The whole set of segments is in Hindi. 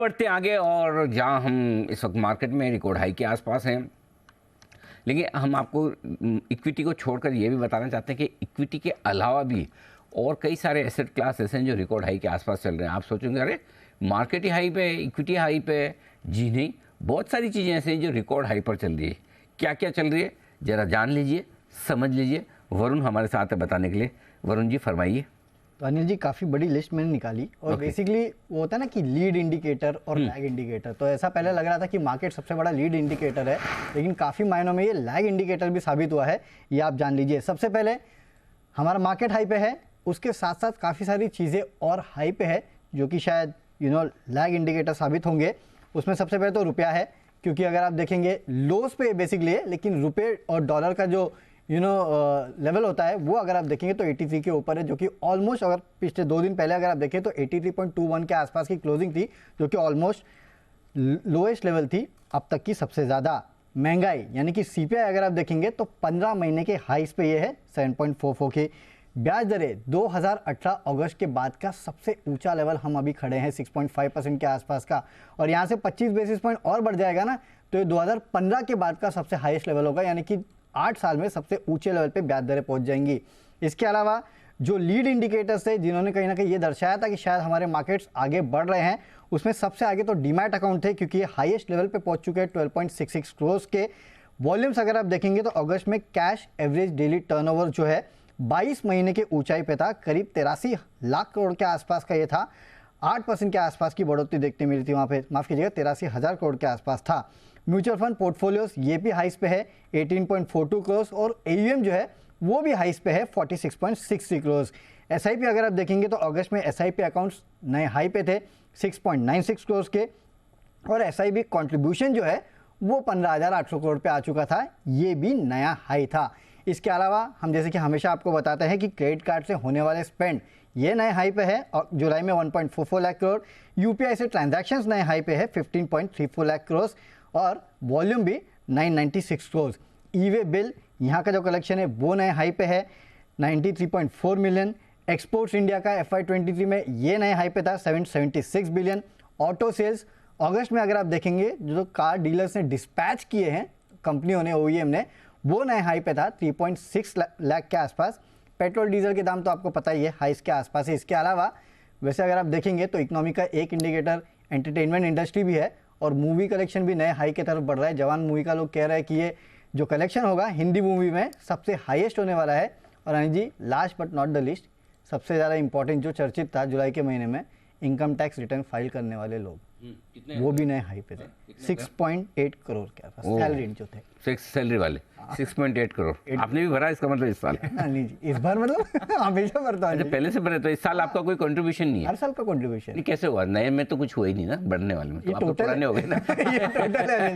बढ़ते आगे, और जहां हम इस वक्त मार्केट में रिकॉर्ड हाई के आसपास हैं, लेकिन हम आपको इक्विटी को छोड़कर ये भी बताना चाहते हैं कि इक्विटी के अलावा भी और कई सारे एसेट क्लास ऐसे हैं जो रिकॉर्ड हाई के आसपास चल रहे हैं। आप सोचेंगे अरे मार्केट ही हाई पे है, इक्विटी हाई पे है। जी नहीं, बहुत सारी चीज़ें ऐसे हैं जो रिकॉर्ड हाई पर चल रही है। क्या क्या चल रही है ज़रा जान लीजिए, समझ लीजिए। वरुण हमारे साथ है बताने के लिए। वरुण जी फरमाइए। तो अनिल जी, काफ़ी बड़ी लिस्ट मैंने निकाली और बेसिकली वो होता है ना कि लीड इंडिकेटर और लैग इंडिकेटर। तो ऐसा पहले लग रहा था कि मार्केट सबसे बड़ा लीड इंडिकेटर है, लेकिन काफ़ी मायनों में ये लैग इंडिकेटर भी साबित हुआ है। ये आप जान लीजिए। सबसे पहले हमारा मार्केट हाई पे है, उसके साथ साथ काफ़ी सारी चीज़ें और हाई पे है जो कि शायद लैग इंडिकेटर साबित होंगे। उसमें सबसे पहले तो रुपया है, क्योंकि अगर आप देखेंगे लोस पे बेसिकली है, लेकिन रुपये और डॉलर का जो लेवल होता है वो अगर आप देखेंगे तो 83 के ऊपर है, जो कि ऑलमोस्ट, अगर पिछले 2 दिन पहले अगर आप देखें तो 83.21 के आसपास की क्लोजिंग थी, जो कि ऑलमोस्ट लोएस्ट लेवल थी अब तक की सबसे ज़्यादा। महंगाई यानी कि सीपीआई अगर आप देखेंगे तो 15 महीने के हाईस पे ये है 7.44 की। ब्याज दरें 2018 अगस्त के बाद का सबसे ऊंचा लेवल हम अभी खड़े हैं 6.5% के आसपास का, और यहाँ से 25 बेसिस पॉइंट और बढ़ जाएगा ना तो ये 2015 के बाद का सबसे हाईएस्ट लेवल होगा, यानी कि 8 साल में सबसे ऊंचे लेवल पे ब्याज दरें पहुंच जाएंगी। इसके अलावा जो लीड इंडिकेटर्स थे जिन्होंने कहीं ना कहीं ये दर्शाया था कि शायद हमारे मार्केट्स आगे बढ़ रहे हैं, उसमें सबसे आगे तो डीमैट अकाउंट थे, क्योंकि ये हाईएस्ट लेवल पे पहुंच चुके हैं 12.66 करोड़ के। वॉल्यूम्स अगर आप देखेंगे तो अगस्त में कैश एवरेज डेली टर्नओवर जो है 22 महीने के ऊंचाई पे था, करीब 83 लाख करोड़ के आसपास का ये था। 8% के आसपास की बढ़ोतरी देखने मिली थी वहाँ पे, माफ़ कीजिएगा 83,000 करोड़ के आसपास था। म्यूचुअल फंड पोर्टफोलियोज ये भी हाइस पे है 18.42 करोड़, और एयूएम जो है वो भी हाइस पे है 46.63 करोड़। एसआईपी अगर आप देखेंगे तो अगस्त में एसआईपी अकाउंट्स नए हाई पे थे 6.96 करोड़ के, और एसआईपी कंट्रीब्यूशन जो है वो 15,800 करोड़ पे आ चुका था, ये भी नया हाई था। इसके अलावा हम जैसे कि हमेशा आपको बताते हैं कि क्रेडिट कार्ड से होने वाले स्पेंड ये नए हाई पे है, और जुलाई में 1.44 लाख करोड़। यूपीआई से ट्रांजैक्शंस नए हाई पे है 15.34 लाख करोड़, और वॉल्यूम भी 996 करोड़। ई वे बिल यहाँ का जो कलेक्शन है वो नए हाई पे है 93.4 मिलियन। एक्सपोर्ट्स इंडिया का FY23 में ये नए हाई पे था 776 बिलियन। ऑटो सेल्स अगस्त में अगर आप देखेंगे जो कार डीलर्स ने डिस्पैच किए हैं कंपनियों ने, OEM ने, वो नए हाई पे था 3.6 लाख के आसपास। पेट्रोल डीजल के दाम तो आपको पता ही है हाईस के आसपास है। इसके अलावा वैसे अगर आप देखेंगे तो इकोनॉमी का एक इंडिकेटर एंटरटेनमेंट इंडस्ट्री भी है, और मूवी कलेक्शन भी नए हाई की तरफ बढ़ रहा है। जवान मूवी का लोग कह रहे हैं कि ये जो कलेक्शन होगा हिंदी मूवी में सबसे हाईएस्ट होने वाला है। और Anil ji, last but not the least, सबसे ज़्यादा इंपॉर्टेंट जो चर्चित था जुलाई के महीने में, इनकम टैक्स रिटर्न फाइल करने वाले लोग, वो भी नए हाई पे थे 6.8 करोड़ के आसपास सैलरी जो थे, सैलरी वाले 6.8 करोड़। आपने भी भरा इसका मतलब इस साल? नहीं जी, इस बार मतलब हमेशा भरता हूं। अच्छा, पहले से भरे, तो इस साल आपका कोई कंट्रीब्यूशन नहीं है? हर साल का कंट्रीब्यूशन। नहीं, कैसे हुआ? नए में तो कुछ हुआ ही नहीं ना, बढ़ने वाले में तो आप तो पुराने हो गए ना। ये टोटल है।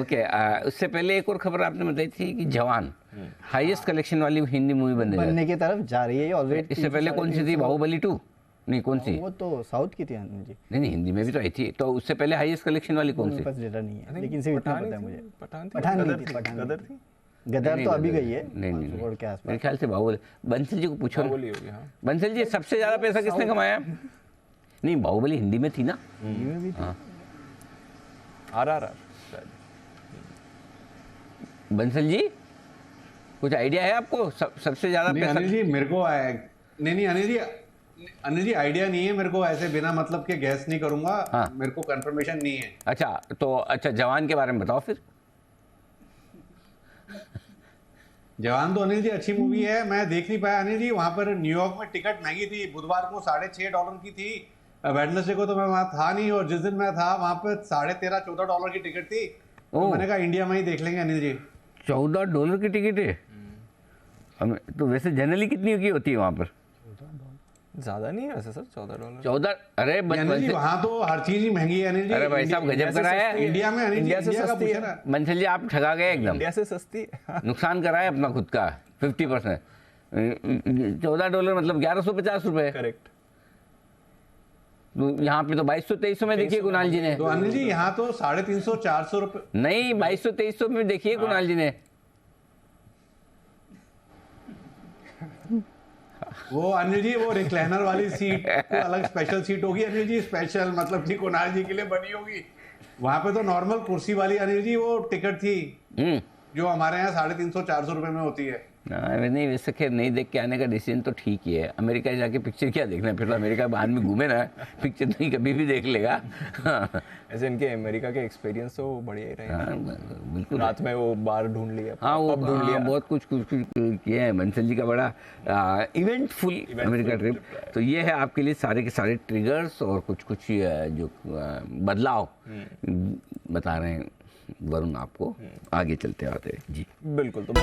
ओके, उससे पहले एक और खबर आपने बताई थी कि जवान हाईएस्ट कलेक्शन वाली हिंदी मूवी बनने की तरफ जा रही है ऑलरेडी। इससे पहले कौन सी थी? बाहुबली 2? नहीं, कौन सी? वो तो साउथ की थी जी। नहीं, हिंदी में भी तो आई थी। तो उससे पहले हाईएस्ट कलेक्शन वाली कौन सी? पास डेटा नहीं है, लेकिन सिर्फ इतना पता है मुझे। पठान थी। गदर तो अभी गई है। नहीं, मेरे ख्याल से बाहुबली। बंसल जी को पूछो। बंसल जी, सबसे ज्यादा पैसा किसने कमाया? नहीं, बाहुबली हिंदी में थी ना? RRR। बंसल जी, कुछ आइडिया है आपको सबसे ज्यादा पैसा? अनिल जी मेरे को नहीं अनिल जी आइडिया नहीं है मेरे को, ऐसे बिना मतलब के गैस नहीं करूंगा। हाँ। मेरे को कंफर्मेशन नहीं है। अच्छा, जवान के बारे में बताओ फिर। जवान तो अनिल जी अच्छी मूवी है, मैं देख नहीं पाया अनिल जी। वहां पर न्यूयॉर्क में टिकट महंगी थी, बुधवार को $6.5 की थी, वेडनेसडे को तो मैं वहां था नहीं, और जिस दिन मैं था वहां पर $13-14 की टिकट थी। तो मैंने कहा इंडिया में ही देख लेंगे अनिल जी। $14 की टिकट है? तो वैसे जनरली कितनी की होती है वहां पर? ज्यादा नहीं है वैसे सर, $14। 14? अरे वहाँ तो हर चीज ही महंगी है अनिल जी। अरे भाई साहब, गजब कराया है। इंडिया में इंडिया से सस्ती है। बंसल जी, आप ठगा गए एकदम। इंडिया से सस्ती। नुकसान कराया अपना खुद का 50%। $14 मतलब 1150 रुपए। करेक्ट। यहाँ पे तो 2200-2300 में देखिए कुणाल जी ने। तो अनिल जी यहाँ तो 350-400 रुपए। नहीं, 2200-2300 में देखिए कुणाल जी ने। वो अनिल जी वो रिक्लाइनर वाली सीट को अलग स्पेशल सीट होगी अनिल जी, स्पेशल मतलब कि कुणाल जी के लिए बनी होगी। वहां पे तो नॉर्मल कुर्सी वाली अनिल जी वो टिकट थी जो हमारे यहाँ 350-400 रुपए में होती है। नहीं, वैसे खैर नहीं देख के आने का डिसीजन तो ठीक ही है। अमेरिका जाके पिक्चर क्या देखना है, फिर तो अमेरिका बाहर में घूमे ना, पिक्चर नहीं कभी भी देख लेगा। ऐसे इनके अमेरिका के एक्सपीरियंस तो बढ़िया ही रहे। हाँ, बिल्कुल। रात में वो बार ढूंढ लिया, हाँ, वो पब ढूंढ लिया। बहुत कुछ किया है बंसल जी का, बड़ा इवेंटफुल अमेरिका ट्रिप। तो ये है आपके लिए सारे के सारे ट्रिगर्स और कुछ कुछ जो बदलाव बता रहे हैं वरुण आपको। आगे चलते आते जी। बिल्कुल। तो